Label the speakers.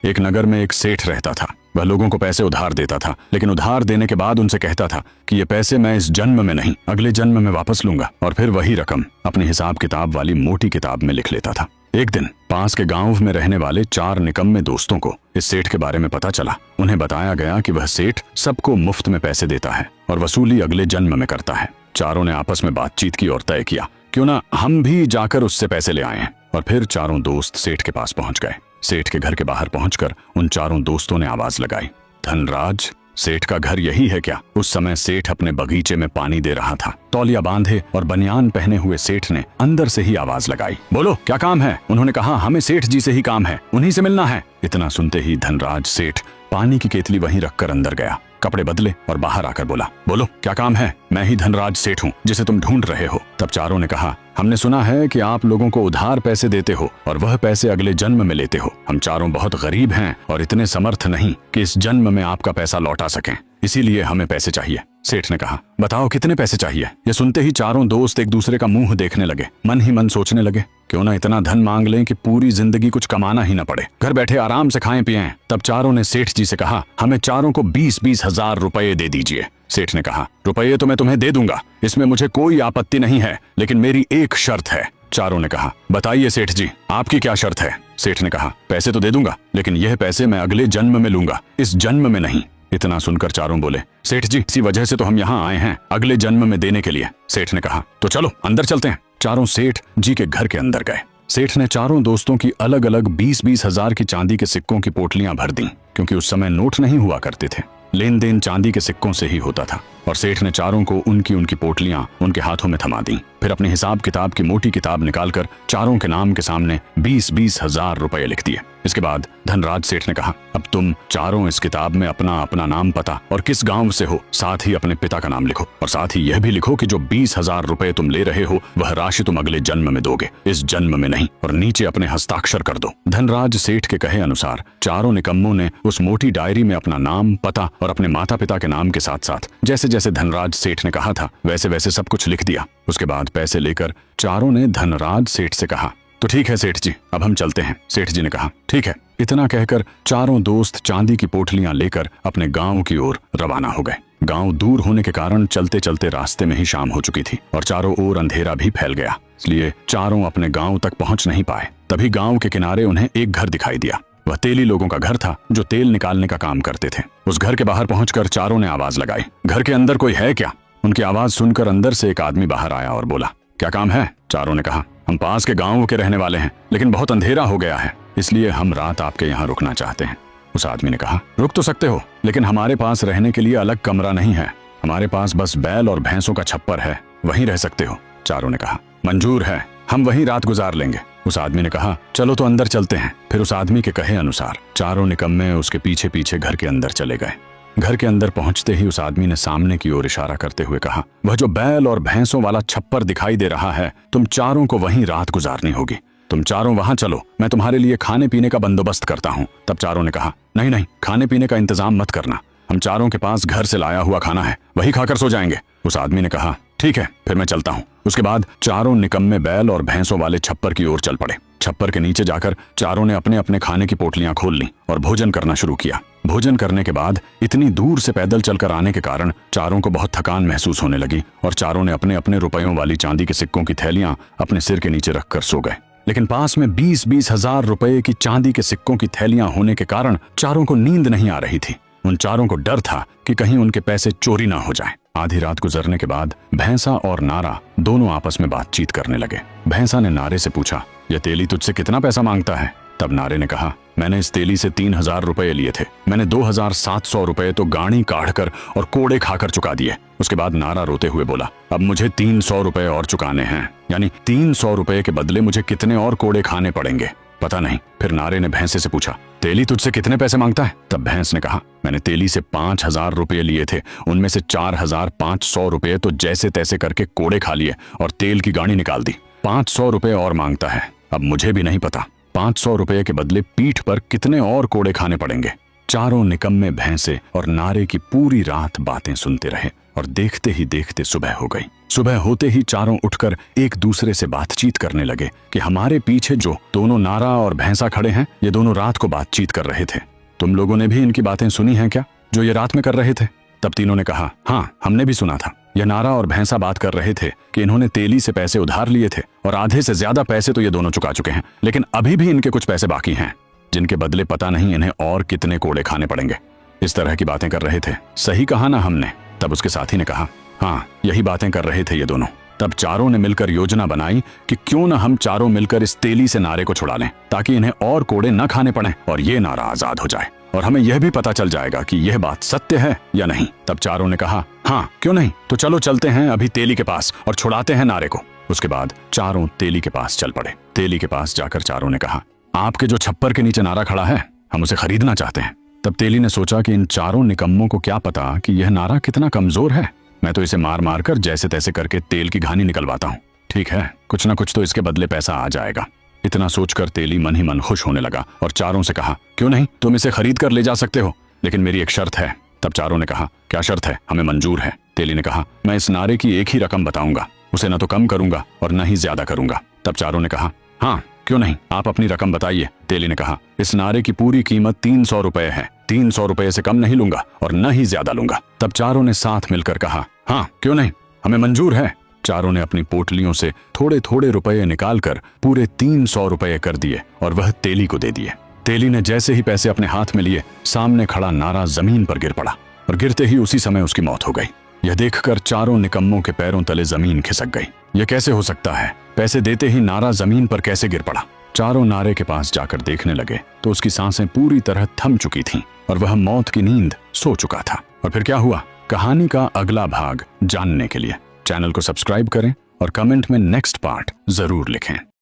Speaker 1: एक नगर में एक सेठ रहता था। वह लोगों को पैसे उधार देता था, लेकिन उधार देने के बाद उनसे कहता था कि ये पैसे मैं इस जन्म में नहीं, अगले जन्म में वापस लूंगा, और फिर वही रकम अपनी हिसाब किताब वाली मोटी किताब में लिख लेता था। एक दिन पास के गांव में रहने वाले 4 निकम्मे दोस्तों को इस सेठ के बारे में पता चला। उन्हें बताया गया कि वह सेठ सबको मुफ्त में पैसे देता है और वसूली अगले जन्म में करता है। चारों ने आपस में बातचीत की और तय किया, क्यों ना हम भी जाकर उससे पैसे ले आए। और फिर चारों दोस्त सेठ के पास पहुंच गए। सेठ के घर के बाहर पहुंचकर उन चारों दोस्तों ने आवाज लगाई, धनराज, सेठ का घर यही है क्या? उस समय सेठ अपने बगीचे में पानी दे रहा था। तौलिया बांधे और बनियान पहने हुए सेठ ने अंदर से ही आवाज लगाई, बोलो क्या काम है? उन्होंने कहा, हमें सेठ जी से ही काम है, उन्हीं से मिलना है। इतना सुनते ही धनराज सेठ पानी की केतली वहीं रखकर अंदर गया, कपड़े बदले और बाहर आकर बोला, बोलो क्या काम है? मैं ही धनराज सेठ हूँ जिसे तुम ढूंढ रहे हो। तब चारों ने कहा, हमने सुना है कि आप लोगों को उधार पैसे देते हो और वह पैसे अगले जन्म में लेते हो। हम चारों बहुत गरीब हैं और इतने समर्थ नहीं कि इस जन्म में आपका पैसा लौटा सकें, इसीलिए हमें पैसे चाहिए। सेठ ने कहा, बताओ कितने पैसे चाहिए? ये सुनते ही चारों दोस्त एक दूसरे का मुंह देखने लगे, मन ही मन सोचने लगे, क्यों ना इतना धन मांग लें कि पूरी जिंदगी कुछ कमाना ही न पड़े, घर बैठे आराम से खाएं पिएं। तब चारों ने सेठ जी से कहा, हमें चारों को 20-20 हजार रुपए दे दीजिए। सेठ ने कहा, रुपये तो मैं तुम्हें दे दूंगा, इसमें मुझे कोई आपत्ति नहीं है, लेकिन मेरी एक शर्त है। चारों ने कहा, बताइए सेठ जी, आपकी क्या शर्त है? सेठ ने कहा, पैसे तो दे दूंगा, लेकिन यह पैसे मैं अगले जन्म में लूंगा, इस जन्म में नहीं। इतना सुनकर चारों बोले, सेठ जी, इसी वजह से तो हम यहाँ आए हैं, अगले जन्म में देने के लिए। सेठ ने कहा, तो चलो अंदर चलते हैं। चारों सेठ जी के घर के अंदर गए। सेठ ने चारों दोस्तों की अलग अलग 20-20 हजार की चांदी के सिक्कों की पोटलियां भर दी, क्योंकि उस समय नोट नहीं हुआ करते थे, लेन देन चांदी के सिक्कों से ही होता था। और सेठ ने चारों को उनकी पोटलियां उनके हाथों में थमा दी। फिर अपने हिसाब किताब की मोटी किताब निकालकर चारों के नाम के सामने 20-20 हजार रुपए लिख दिए। इसके बाद धनराज सेठ ने कहा, अब तुम चारों इस किताब में अपना अपना नाम, पता और किस गांव से हो, साथ ही अपने पिता का नाम लिखो, और साथ ही यह भी लिखो कि जो 20 हजार रुपए तुम ले रहे हो वह राशि तुम अगले जन्म में दोगे, इस जन्म में नहीं, और नीचे अपने हस्ताक्षर कर दो। धनराज सेठ के कहे अनुसार चारों निकम्मों ने उस मोटी डायरी में अपना नाम, पता और अपने माता पिता के नाम के साथ साथ जैसे जैसे धनराज सेठ ने कहा था वैसे वैसे सब कुछ लिख दिया। उसके बाद पैसे लेकर चारों ने धनराज सेठ से कहा, तो ठीक है सेठ जी, अब हम चलते हैं। सेठ जी ने कहा, ठीक है। इतना कहकर चारों दोस्त चांदी की पोटलियां लेकर अपने गांव की ओर रवाना हो गए। गांव दूर होने के कारण चलते चलते रास्ते में ही शाम हो चुकी थी और चारों ओर अंधेरा भी फैल गया, इसलिए चारों अपने गांव तक पहुंच नहीं पाए। तभी गांव के किनारे उन्हें एक घर दिखाई दिया। वह तेली लोगों का घर था जो तेल निकालने का काम करते थे। उस घर के बाहर पहुंचकर चारों ने आवाज लगाई, घर के अंदर कोई है क्या? उनकी आवाज सुनकर अंदर से एक आदमी बाहर आया और बोला, क्या काम है? चारों ने कहा, हम पास के गांव के रहने वाले हैं, लेकिन बहुत अंधेरा हो गया है, इसलिए हम रात आपके यहाँ रुकना चाहते हैं। उस आदमी ने कहा, रुक तो सकते हो, लेकिन हमारे पास रहने के लिए अलग कमरा नहीं है, हमारे पास बस बैल और भैंसों का छप्पर है, वहीं रह सकते हो। चारों ने कहा, मंजूर है, हम वहीं रात गुजार लेंगे। उस आदमी ने कहा, चलो तो अंदर चलते हैं। फिर उस आदमी के कहे अनुसार चारों निकम्मे उसके पीछे पीछे घर के अंदर चले गए। घर के अंदर पहुंचते ही उस आदमी ने सामने की ओर इशारा करते हुए कहा, वह जो बैल और भैंसों वाला छप्पर दिखाई दे रहा है, तुम चारों को वहीं रात गुजारनी होगी। तुम चारों वहां चलो, मैं तुम्हारे लिए खाने पीने का बंदोबस्त करता हूँ। तब चारों ने कहा, नहीं नहीं, खाने पीने का इंतजाम मत करना, हम चारों के पास घर से लाया हुआ खाना है, वही खाकर सो जाएंगे। उस आदमी ने कहा, ठीक है, फिर मैं चलता हूँ। उसके बाद चारों निकम्मे बैल और भैंसों वाले छप्पर की ओर चल पड़े। छप्पर के नीचे जाकर चारों ने अपने अपने खाने की पोटलियां खोल लीं और भोजन करना शुरू किया। भोजन करने के बाद इतनी दूर से पैदल चलकर आने के कारण चारों को बहुत थकान महसूस होने लगी और चारों ने अपने अपने रुपयों वाली चांदी के सिक्कों की थैलियां अपने सिर के नीचे रखकर सो गए। लेकिन पास में 20-20 हजार रुपए की चांदी के सिक्कों की थैलियां होने के कारण चारों को नींद नहीं आ रही थी। उन चारों को डर था कि कहीं उनके पैसे चोरी ना हो जाएं। आधी रात गुजरने के बाद भैंसा और नारा दोनों आपस में बातचीत करने लगे। भैंसा ने नारे से पूछा, यह तेली तुझसे कितना पैसा मांगता है? तब नारे ने कहा, मैंने इस तेली से 3000 रुपए लिए थे, मैंने 2700 रुपए तो गाड़ी काढ़ कर और कोड़े खाकर चुका दिए। उसके बाद नारा रोते हुए बोला, अब मुझे 300 रुपए और चुकाने हैं, यानी 300 रुपए के बदले मुझे कितने और कोड़े खाने पड़ेंगे पता नहीं। फिर नारे ने भैंसे से पूछा, तेली तुझसे कितने पैसे मांगता है? तब भैंस ने कहा, मैंने तेली से 5000 रुपए लिए थे, उनमें से 4500 रुपए तो जैसे तैसे करके कोड़े खा लिए और तेल की गाड़ी निकाल दी। 500 रुपए और मांगता है, अब मुझे भी नहीं पता 500 रुपए के बदले पीठ पर कितने और कोड़े खाने पड़ेंगे। चारों निकम्मे भैंसे और नारे की पूरी रात बातें सुनते रहे और देखते ही देखते सुबह हो गई। सुबह होते ही चारों उठकर एक दूसरे से बातचीत करने लगे कि हमारे पीछे जो दोनों नारा और भैंसा खड़े हैं, ये दोनों रात को बातचीत कर रहे थे। तुम लोगों ने भी इनकी बातें सुनी हैं क्या, जो ये रात में कर रहे थे? तब तीनों ने कहा, हाँ हमने भी सुना था। यह नारा और भैंसा बात कर रहे थे कि इन्होंने तेली से पैसे उधार लिए थे और आधे से ज्यादा पैसे तो ये दोनों चुका चुके हैं, लेकिन अभी भी इनके कुछ पैसे बाकी हैं, जिनके बदले पता नहीं इन्हें और कितने कोड़े खाने पड़ेंगे। इस तरह की बातें कर रहे थे। सही कहा ना हमने? तब उसके साथी ने कहा, हाँ यही बातें कर रहे थे ये दोनों। तब चारों ने मिलकर योजना बनाई कि क्यों न हम चारों मिलकर इस तेली से नारे को छुड़ा लें, ताकि इन्हें और कोड़े न खाने पड़े और ये नारा आजाद हो जाए और हमें यह भी पता चल जाएगा कि यह बात सत्य है या नहीं। तब चारों ने कहा, हाँ क्यों नहीं, तो चलो चलते हैं अभी तेली के पास और छुड़ाते हैं नारे को। उसके बाद चारों तेली के पास चल पड़े। तेली के पास जाकर चारों ने कहा, आपके जो छप्पर के नीचे नारा खड़ा है, हम उसे खरीदना चाहते हैं। तब तेली ने सोचा कि इन चारों निकम्मों को क्या पता कि यह नारा कितना कमजोर है। मैं तो इसे मार मार कर जैसे तैसे करके तेल की घानी निकलवाता हूँ। ठीक है, कुछ ना कुछ तो इसके बदले पैसा आ जाएगा। इतना सोचकर तेली मन ही मन खुश होने लगा और चारों से कहा, क्यों नहीं, तुम इसे खरीद कर ले जा सकते हो, लेकिन मेरी एक शर्त है। तब चारों ने कहा, क्या शर्त है? हमें मंजूर है। तेली ने कहा, मैं इस नारे की एक ही रकम बताऊंगा, उसे न तो कम करूंगा और न ही ज्यादा करूंगा। तब चारों ने कहा, हाँ क्यों नहीं, आप अपनी रकम बताइए। तेली ने कहा, इस नारे की पूरी कीमत 300 रुपए है, 300 रुपए से कम नहीं लूंगा और न ही ज्यादा लूंगा। तब चारों ने साथ मिलकर कहा, हाँ क्यों नहीं, हमें मंजूर है। चारों ने अपनी पोटलियों से थोड़े थोड़े रुपए निकालकर पूरे 300 रुपए कर दिए और वह तेली को दे दिए। तेली ने जैसे ही पैसे अपने हाथ में लिए, सामने खड़ा नारा जमीन पर गिर पड़ा और गिरते ही उसी समय उसकी मौत हो गई। यह देखकर चारों निकम्मों के पैरों तले जमीन खिसक गई। यह कैसे हो सकता है? पैसे देते ही नारा जमीन पर कैसे गिर पड़ा? चारों नारे के पास जाकर देखने लगे तो उसकी सांसें पूरी तरह थम चुकी थीं और वह मौत की नींद सो चुका था। और फिर क्या हुआ, कहानी का अगला भाग जानने के लिए चैनल को सब्सक्राइब करें और कमेंट में नेक्स्ट पार्ट जरूर लिखें।